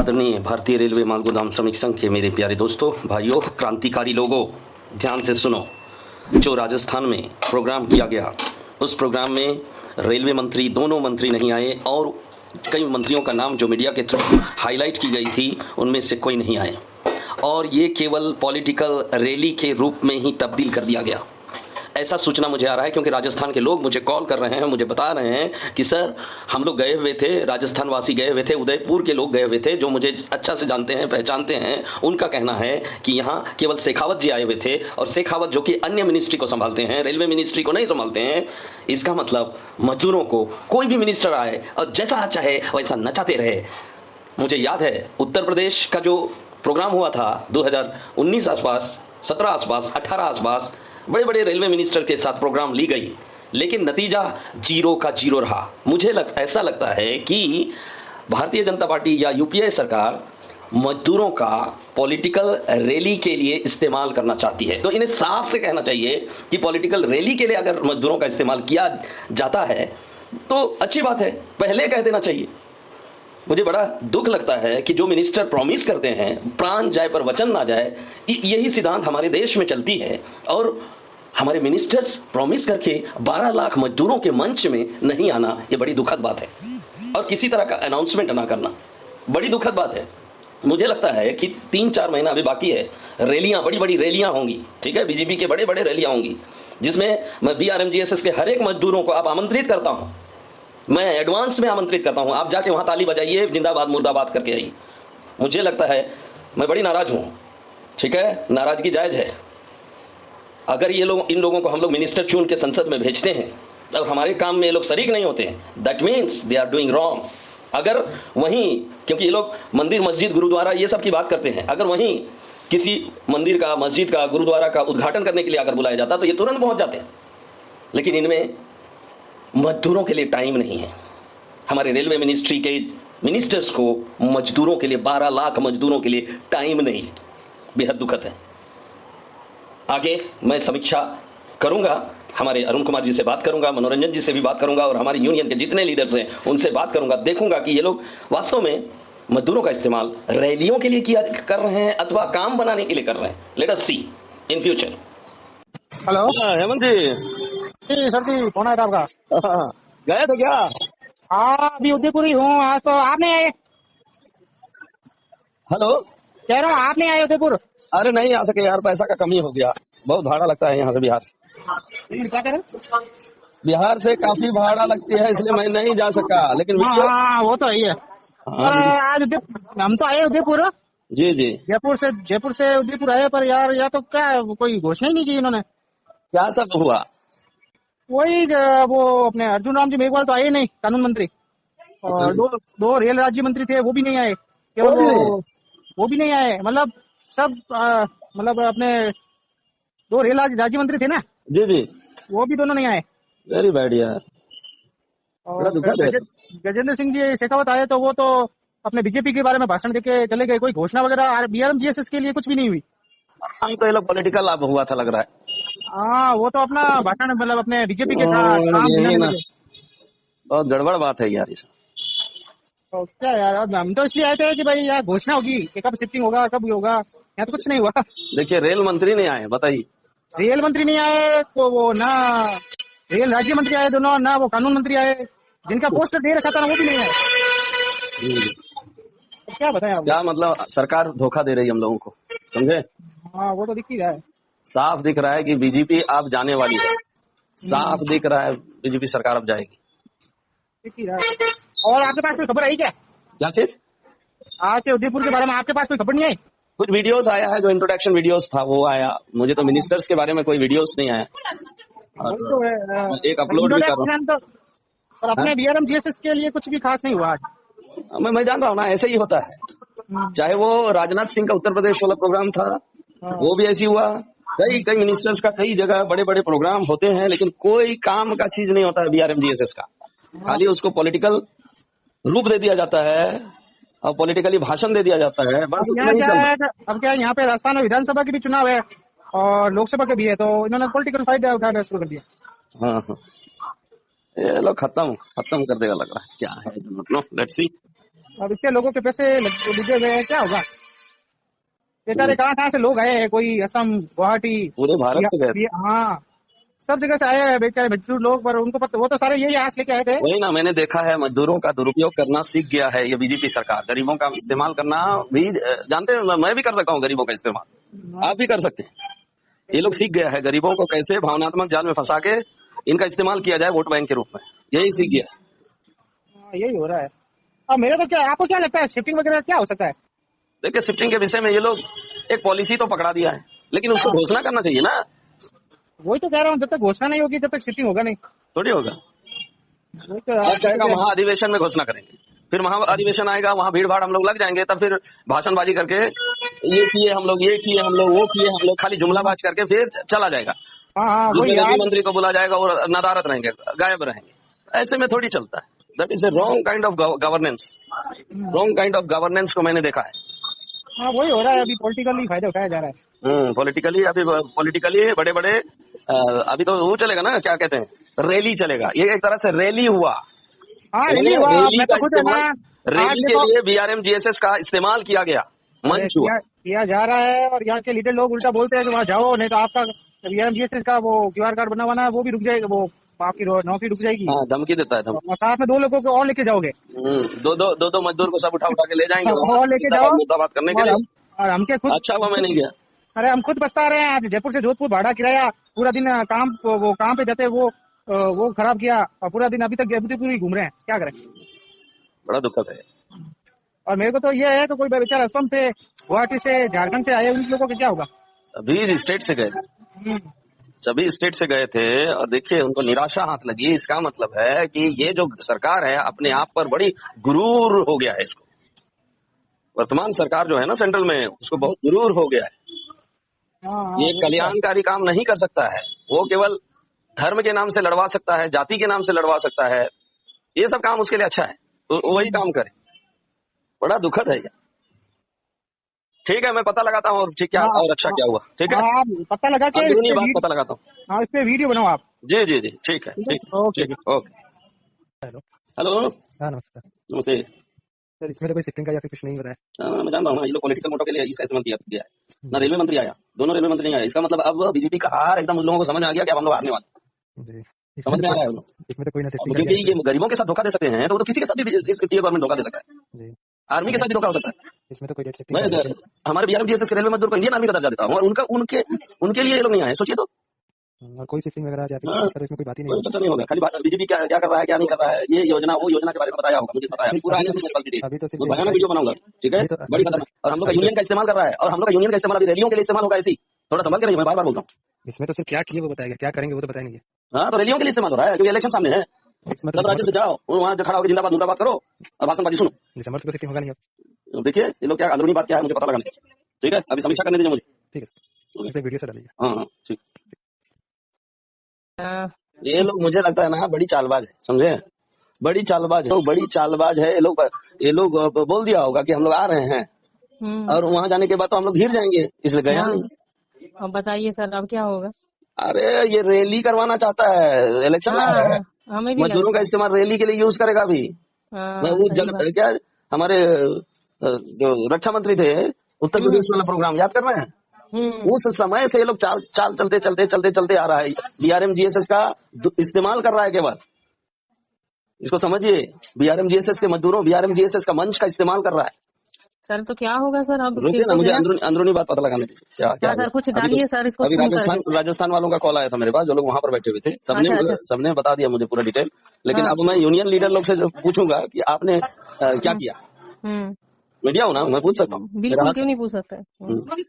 आदरणीय भारतीय रेलवे माल गोदाम श्रमिक संघ के मेरे प्यारे दोस्तों, भाइयों, क्रांतिकारी लोगों, ध्यान से सुनो। जो राजस्थान में प्रोग्राम किया गया, उस प्रोग्राम में रेलवे मंत्री, दोनों मंत्री नहीं आए और कई मंत्रियों का नाम जो मीडिया के थ्रू हाईलाइट की गई थी, उनमें से कोई नहीं आए और ये केवल पॉलिटिकल रैली के रूप में ही तब्दील कर दिया गया। ऐसा सूचना मुझे आ रहा है क्योंकि राजस्थान के लोग मुझे कॉल कर रहे हैं, मुझे बता रहे हैं कि सर हम लोग गए हुए थे, राजस्थान वासी गए हुए थे, उदयपुर के लोग गए हुए थे जो मुझे अच्छा से जानते हैं, पहचानते हैं। उनका कहना है कि यहाँ केवल शेखावत जी आए हुए थे और शेखावत जो कि अन्य मिनिस्ट्री को संभालते हैं, रेलवे मिनिस्ट्री को नहीं संभालते हैं। इसका मतलब मजदूरों को कोई भी मिनिस्टर आए और जैसा चाहे वैसा नचाते रहे। मुझे याद है उत्तर प्रदेश का जो प्रोग्राम हुआ था 2019 आसपास, 17 आसपास, 18 आसपास, बड़े बड़े रेलवे मिनिस्टर के साथ प्रोग्राम ली गई, लेकिन नतीजा जीरो का जीरो रहा। मुझे ऐसा लगता है कि भारतीय जनता पार्टी या यूपीए सरकार मजदूरों का पॉलिटिकल रैली के लिए इस्तेमाल करना चाहती है। तो इन्हें साफ से कहना चाहिए कि पॉलिटिकल रैली के लिए अगर मजदूरों का इस्तेमाल किया जाता है तो अच्छी बात है, पहले कह देना चाहिए। मुझे बड़ा दुख लगता है कि जो मिनिस्टर प्रॉमिस करते हैं, प्राण जाए पर वचन ना जाए, यही सिद्धांत हमारे देश में चलती है और हमारे मिनिस्टर्स प्रॉमिस करके 12 लाख मजदूरों के मंच में नहीं आना, ये बड़ी दुखद बात है। और किसी तरह का अनाउंसमेंट ना करना बड़ी दुखद बात है। मुझे लगता है कि 3-4 महीना अभी बाकी है, रैलियां, बड़ी बड़ी रैलियां होंगी, ठीक है, बीजेपी के बड़े बड़े रैलियां होंगी, जिसमें मैं BRMGSS के हर एक मजदूरों को आप आमंत्रित करता हूं, मैं एडवांस में आमंत्रित करता हूं। आप जाके वहां ताली बजाइए, जिंदाबाद मुर्दाबाद करके आइए। मुझे लगता है, मैं बड़ी नाराज हूं, ठीक है, नाराजगी जायज है। अगर ये लोग, इन लोगों को हम लोग मिनिस्टर चुन के संसद में भेजते हैं और हमारे काम में ये लोग शरीक नहीं होते हैं, that means they are doing wrong. अगर वहीं, क्योंकि ये लोग मंदिर, मस्जिद, गुरुद्वारा ये सब की बात करते हैं, अगर वहीं किसी मंदिर का, मस्जिद का, गुरुद्वारा का उद्घाटन करने के लिए अगर बुलाया जाता तो ये तुरंत पहुंच जाते हैं। लेकिन इनमें मजदूरों के लिए टाइम नहीं है। हमारे रेलवे मिनिस्ट्री के मिनिस्टर्स को मजदूरों के लिए, 12 लाख मजदूरों के लिए टाइम नहीं है। बेहद दुखद है। आगे मैं समीक्षा करूंगा, हमारे अरुण कुमार जी से बात करूंगा, मनोरंजन जी से भी बात करूंगा और हमारी यूनियन के जितने लीडर्स हैं उनसे बात करूंगा। देखूंगा कि ये लोग वास्तव में मजदूरों का इस्तेमाल रैलियों के लिए किया कर रहे हैं अथवा काम बनाने के लिए कर रहे हैं। Let us see in future. Hello Hemant ji, sir ji, phone आया था आपका। गए थे क्या? हाँ, अभी उदयपुर ही हूँ। आज तो आप नहीं आए। हेलो, कह रहा हूँ आप नहीं आए उदयपुर। अरे नहीं आ सके यार, पैसा का कमी हो गया, बहुत भाड़ा लगता है यहाँ से बिहार से। क्या करें? बिहार से काफी भाड़ा लगती है, इसलिए मैं नहीं जा सका। लेकिन हाँ, वो तो ही है। और आज हम तो आए उदयपुर। जी जी, जयपुर से उदयपुर आए, पर यार या तो क्या कोई घोषणा ही नहीं की इन्होंने। क्या सब हुआ? वही वो अपने अर्जुन राम जी मेघवाल तो आए नहीं, कानून मंत्री, और दो रेल राज्य मंत्री थे, वो भी नहीं आए। केवल वो भी नहीं आए, मतलब सब मतलब अपने 2 रेल राज्य मंत्री थे ना, जी जी, वो भी दोनों नहीं आए। वेरी बैड यार। और गजेंद्र सिंह जी शेखावत आए तो वो तो अपने बीजेपी के बारे में भाषण देके चले गए। कोई घोषणा वगैरह BRMGSS के लिए कुछ भी नहीं हुई। हम तो ये लोग पॉलिटिकल लाभ हुआ था लग रहा है। हाँ, वो तो अपना भाषण, मतलब अपने बीजेपी के साथ काम दिलाने लगे। बहुत गड़बड़ बात है यार। तो क्या यार, हम तो इसलिए आए थे कि भाई यार घोषणा होगी कि कब शिफ्टिंग होगा, कब होगा। यहाँ तो कुछ नहीं हुआ। देखिए, रेल मंत्री नहीं आए, बताइए। रेल मंत्री नहीं आए तो वो ना रेल राज्य मंत्री आए दोनों, ना वो कानून मंत्री आए। जिनका पोस्टर दे रखा था ना, वो भी नहीं आए। तो क्या बताएं आप? क्या मतलब, सरकार धोखा दे रही है हम लोगों को, समझे? हाँ, वो तो दिख ही रहा है। साफ दिख रहा है कि बीजेपी अब जाने वाली है। साफ दिख रहा है बीजेपी सरकार अब जाएगी, दिख ही रहा है। और आपके पास कोई खबर आई क्या? क्या चीज? आज के उदयपुर के बारे में आपके पास कोई खबर नहीं आई? कुछ वीडियोस आया है, जो इंट्रोडक्शन वीडियोस था वो आया। मुझे तो मिनिस्टर्स के बारे में कोई वीडियोस नहीं आया। तो एक अपलोड भी कर रहा हूँ। पर अपने BRMGSS के लिए कुछ भी खास नहीं हुआ आज। मैं जान रहा हूँ ना, ऐसे ही होता है। चाहे वो राजनाथ सिंह का उत्तर प्रदेश वाला प्रोग्राम था, वो भी ऐसी हुआ। कई मिनिस्टर्स का कई जगह बड़े बड़े प्रोग्राम होते हैं, लेकिन कोई काम का चीज नहीं होता है BRMGSS का। खाली उसको पॉलिटिकल रूप दे दिया जाता है और पॉलिटिकली भाषण दे दिया जाता है, बस उतना ही चलता है। अब क्या, यहाँ पे राजस्थान में विधानसभा के भी चुनाव है और लोकसभा के भी है, तो इन्होंने पॉलिटिकल फाइट उठाना शुरू कर दिया। हाँ, ये लोग खत्म कर देगा लग रहा है। क्या है मतलब, लेट्स सी। अब इससे लोगों के पैसे डूबे हुए हैं, क्या होगा? बेचारे कहाँ से लोग आए हैं, कोई असम, गुवाहाटी, पूरे भारत से गए थे। हाँ, सब जगह से आए हैं बेचारे मजदूर लोग, पर उनको पता, वो तो सारे यही आस लेके आए थे। वही ना, मैंने देखा है मजदूरों का दुरुपयोग करना सीख गया है ये बीजेपी सरकार। गरीबों का इस्तेमाल करना भी जानते हैं, मैं भी कर सकता हूँ गरीबों का इस्तेमाल, आप भी कर सकते हैं। ये लोग सीख गया है गरीबों को कैसे भावनात्मक जाल में फंसा के इनका इस्तेमाल किया जाए वोट बैंक के रूप में, यही सीख गया है। यही हो रहा है। अब मेरे को क्या, आपको क्या लगता है शिफ्टिंग वगैरह क्या हो सकता है? देखिए, शिफ्टिंग के विषय में ये लोग एक पॉलिसी तो पकड़ा दिया है, लेकिन उसको घोषणा करना चाहिए ना। वही तो कह रहा हूँ, जब तक घोषणा नहीं होगी तब तक शिफ्टिंग होगा नहीं। थोड़ी होगा। वही तो अब कहेगा महा अधिवेशन में घोषणा करेंगे, फिर महा अधिवेशन आएगा, वहां भीड़ भाड़ हम लोग लग जाएंगे, तब फिर भाषणबाजी करके ये किए हम लोग, ये किए हम लोग, वो किए हम लोग, खाली जुमलाबाज करके फिर चला जाएगा। हाँ, जिसमें वही रेलवे आज मंत्री को बुला जाएगा और नदारत रहेंगे, गायब रहेंगे। ऐसे में थोड़ी चलता है। That is a wrong kind of governance. Wrong kind of governance को मैंने देखा है। हाँ, वही हो रहा है, अभी पॉलिटिकली फायदा उठाया जा रहा है। पॉलिटिकली, अभी पॉलिटिकली बड़े बड़े अभी तो वो चलेगा ना, क्या कहते हैं, रैली चलेगा। ये एक तरह से रैली हुआ। हाँ, समझ रैली गए? हुआ, रैली मैं का तो खुद है इस्तेमाल, ना, आज रैली के देखो लिए बीआरएम जीएसएस का इस्तेमाल किया गया, मंच हुआ। किया जा रहा है, और यहाँ के लीडर लोग उल्टा बोलते हैं कि वहाँ जाओ, नहीं तो आपका बीएमजीएसएस का वो क्यूआर कार्ड बना हुआ है, वो भी रुक जाएगा, वो आपकी नौकरी रुक जाएगी। हाँ, धमकी देता है, धमकी। और साथ में 2 लोगों को और लेके जाओगे। दो मजदूर को सब उठा उठा के ले जाएंगे वहाँ, और लेके जाओ, मुद्दा बात करने के और लिए। और हमके खुद, अच्छा हुआ मैं नहीं गया। अरे हम खुद पछता रहे हैं। आज जयपुर से जोधपुर भाड़ा किराया, पूरा दिन काम पे जाते वो खराब किया, और पूरा दिन अभी तक जयपुर ही घूम रहे हैं, क्या करें? बड़ा दुखद है। और मेरे को तो ये है कि कोई बेचारा असम से, गुवाहाटी से, झारखंड से आए, उन लोगों का क्या होगा? सभी स्टेट से गए, सभी स्टेट से गए थे, और देखिए उनको निराशा हाथ लगी। इसका मतलब है कि ये जो सरकार है अपने आप पर बड़ी गुरूर हो गया है। इसको वर्तमान सरकार जो है ना सेंट्रल में, उसको बहुत गुरूर हो गया है। ये कल्याणकारी काम नहीं कर सकता है, वो केवल धर्म के नाम से लड़वा सकता है, जाति के नाम से लड़वा सकता है। ये सब काम उसके लिए अच्छा है, तो वही काम करे। बड़ा दुखद है ये। ठीक है, मैं पता लगाता हूँ और ठीक क्या और अच्छा क्या हुआ। ठीक है, आप पता लगा के अंदरूनी बात पता लगाता हूँ। हाँ, इस पे वीडियो बनाओ आप। जी जी जी, ठीक है, ठीक, ओके। ओके। हेलो। हेलो, हाँ, नमस्कार नमस्ते। सर। इसमें तो कोई शिफ्टिंग का या फिर कुछ नहीं बताया। मैं जानता हूँ ना, ये लोग पॉलिटिकल मोटो के लिए इसका इस्तेमाल किया है ना। रेलवे मंत्री आया, दोनों रेलवे मंत्री नहीं आए। इसका मतलब अब बीजेपी का हार एकदम उन लोगों को समझ आ गया कि अब हम लोग हारने वाले, समझ में आ रहा है उन लोग। इसमें तो कोई ना, क्योंकि ये गरीबों के साथ धोखा दे सकते हैं, तो वो तो किसी के साथ भी इस गवर्नमेंट धोखा दे सकता है। आर्मी के साथ भी धोखा हो सकता है। इसमें तो कोई मैं हमारे बीआरएम जीएसएस के रेलवे मजदूर को इंडियन आर्मी का दर्जा देता हूँ, और उनके लिए ये लोग नहीं आए। सोचिए तो, और कोई शिफ्टिंग वगैरह जाती है तो इसमें कोई बात ही कोई चर्चा नहीं होगा। खाली बीजेपी क्या क्या कर रहा है, क्या नहीं कर रहा है, ये योजना वो योजना के बारे में बताया होगा, मुझे बताया पूरा आगे से मैं अभी तो वो भयानक वीडियो बनाऊंगा। ठीक है, बड़ी खतरनाक। और हम लोग का यूनियन का इस्तेमाल कर रहा है, और हम लोग का यूनियन का इस्तेमाल अभी रैलियों के लिए इस्तेमाल होगा। ऐसी थोड़ा समझ कर, मैं बार बार बोलता हूँ। इसमें तो सिर्फ क्या किए वो बताएगा, क्या करेंगे वो तो बताएंगे। हाँ, तो रैलियों के लिए इस्तेमाल हो रहा है, क्योंकि इलेक्शन सामने है। सब राज्य से जाओ, वहाँ जो खड़ा होकर जिंदाबाद मुर्दाबाद करो और भाषणबाजी सुनो। दिसंबर को शिफ्टिंग होगा नहीं। अब देखिए ये लोग क्या अंदरूनी बात क्या है, मुझे पता लगाने। ठीक है, अभी समीक्षा करने दीजिए मुझे। ठीक है, इस पे वीडियो से डालिए। हाँ, ठीक। ये लोग मुझे लगता है ना बड़ी चालबाज है, समझे, बड़ी चालबाज है, बड़ी चालबाज है। ये लोग बोल दिया होगा कि हम लोग आ रहे हैं, और वहाँ जाने के बाद तो हम लोग घिर जाएंगे, इसलिए गया नहीं। अब बताइए सर, अब क्या होगा? अरे ये रैली करवाना चाहता है, इलेक्शन आ रहा है, हमें भी मजदूरों का इस्तेमाल रैली के लिए यूज करेगा अभी। मैं वो क्या हमारे जो रक्षा मंत्री थे, उत्तर प्रदेश वाला प्रोग्राम याद कर रहे हैं? उस समय से ये लोग चाल चलते आ रहा है। बीआरएम जीएसएस का इस्तेमाल कर रहा है केवल, इसको समझिए। बीआरएम जीएसएस के मजदूरों, बीआरएम जीएसएस का मंच का इस्तेमाल कर रहा है। सर तो क्या होगा सर? अब रुकिए ना, मुझे अंदरूनी बात पता लगाने दीजिए। क्या सर कुछ डालिए सर इसको। अभी राजस्थान वालों का कॉल आया था मेरे पास, जो लोग वहां पर बैठे हुए थे। सबने बता दिया मुझे पूरा डिटेल। लेकिन अब मैं यूनियन लीडर लोग से पूछूंगा कि आपने क्या किया। मीडिया हो ना, मैं पूछ सकता हूँ। बिल्कुल, क्यों नहीं पूछ सकते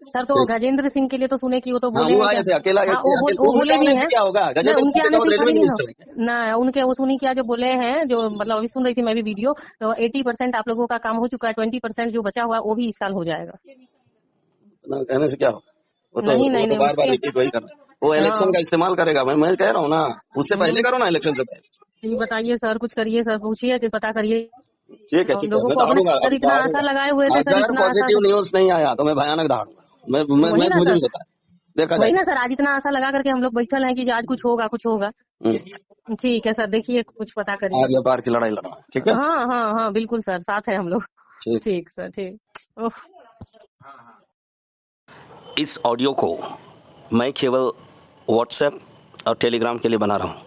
सर। तो गजेंद्र सिंह के लिए तो सुने की वो तो बोले, वो आए थे अकेला। वो बोले भी हैं, क्या होगा उनके आने से ना उनके वो सुनी क्या जो बोले हैं, जो मतलब अभी सुन रही थी मैं भी वीडियो, तो 80% आप लोगों का काम हो चुका है, 20% जो बचा हुआ है वो भी इस साल हो जाएगा। कहने से क्या होगा, वो तो बार बार रिपीट वही कर रहा है। वो इलेक्शन का इस्तेमाल करेगा। मैं कह रहा हूँ ना, उससे पहले करो ना, इलेक्शन से पहले। बताइए सर, कुछ करिए सर, पूछिए कि पता करिए। ठीक है, ठीक है, मैं दाड़ूंगा। सर इतना आशा लगाए हुए थे सर, अगर पॉजिटिव न्यूज नहीं आया तो मैं भयानक दाड़ूंगा। मुझे भी बताया, देखा वही ना सर, आज इतना आशा लगा करके हम लोग बैठल हैं कि आज कुछ होगा। ठीक है सर, देखिए कुछ पता करिए। आर्य पार की लड़ाई लड़ना, ठीक है? हाँ हाँ हाँ, बिल्कुल सर, साथ है हम लोग। ठीक। ठीक सर, ठीक। ओह, इस ऑडियो को मैं केवल व्हाट्सएप और टेलीग्राम के लिए बना रहा हूँ।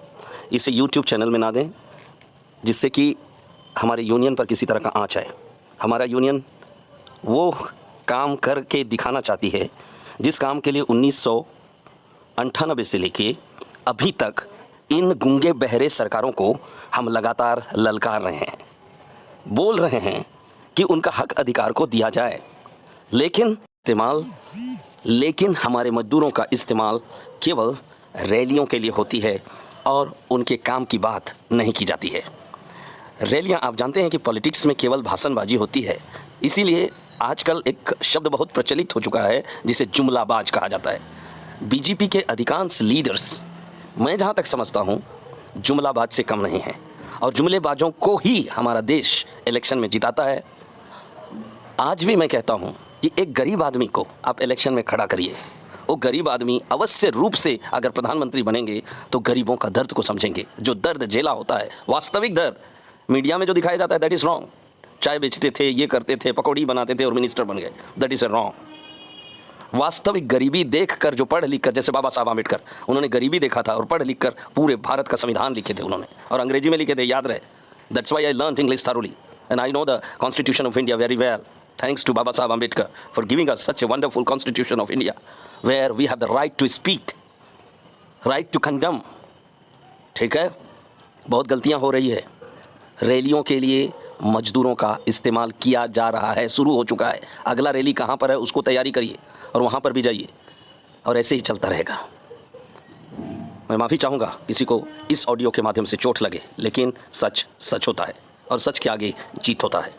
इसे यूट्यूब चैनल में ना दें, जिससे कि हमारे यूनियन पर किसी तरह का आँच आए। हमारा यूनियन वो काम करके दिखाना चाहती है जिस काम के लिए 1998 से लेके अभी तक इन गूंगे बहरे सरकारों को हम लगातार ललकार रहे हैं, बोल रहे हैं कि उनका हक अधिकार को दिया जाए, लेकिन हमारे मजदूरों का इस्तेमाल केवल रैलियों के लिए होती है और उनके काम की बात नहीं की जाती है। रैलियां, आप जानते हैं कि पॉलिटिक्स में केवल भाषणबाजी होती है, इसीलिए आजकल एक शब्द बहुत प्रचलित हो चुका है जिसे जुमलाबाज कहा जाता है। बीजेपी के अधिकांश लीडर्स, मैं जहां तक समझता हूं, जुमलाबाज से कम नहीं है और जुमलेबाजों को ही हमारा देश इलेक्शन में जिताता है। आज भी मैं कहता हूं कि एक गरीब आदमी को आप इलेक्शन में खड़ा करिए, वो गरीब आदमी अवश्य रूप से अगर प्रधानमंत्री बनेंगे तो गरीबों का दर्द को समझेंगे। जो दर्द झेला होता है, वास्तविक दर्द, मीडिया में जो दिखाया जाता है, दैट इज़ रॉन्ग। चाय बेचते थे, ये करते थे, पकौड़ी बनाते थे और मिनिस्टर बन गए, दैट इज़ रॉन्ग। वास्तविक गरीबी देखकर, जो पढ़ लिख कर, जैसे बाबा साहब आम्बेडकर, उन्होंने गरीबी देखा था और पढ़ लिख कर पूरे भारत का संविधान लिखे थे उन्होंने, और अंग्रेजी में लिखे थे, याद रहे। That's why I learned English thoroughly and I know the Constitution of India very well. Thanks to Baba Saheb Ambedkar for giving us such a wonderful Constitution of India where we have the right to speak, right to condemn. ठीक है, बहुत गलतियां हो रही है। रैलियों के लिए मजदूरों का इस्तेमाल किया जा रहा है, शुरू हो चुका है। अगला रैली कहाँ पर है उसको तैयारी करिए और वहाँ पर भी जाइए, और ऐसे ही चलता रहेगा। मैं माफ़ी चाहूँगा किसी को इस ऑडियो के माध्यम से चोट लगे, लेकिन सच सच होता है और सच के आगे जीत होता है।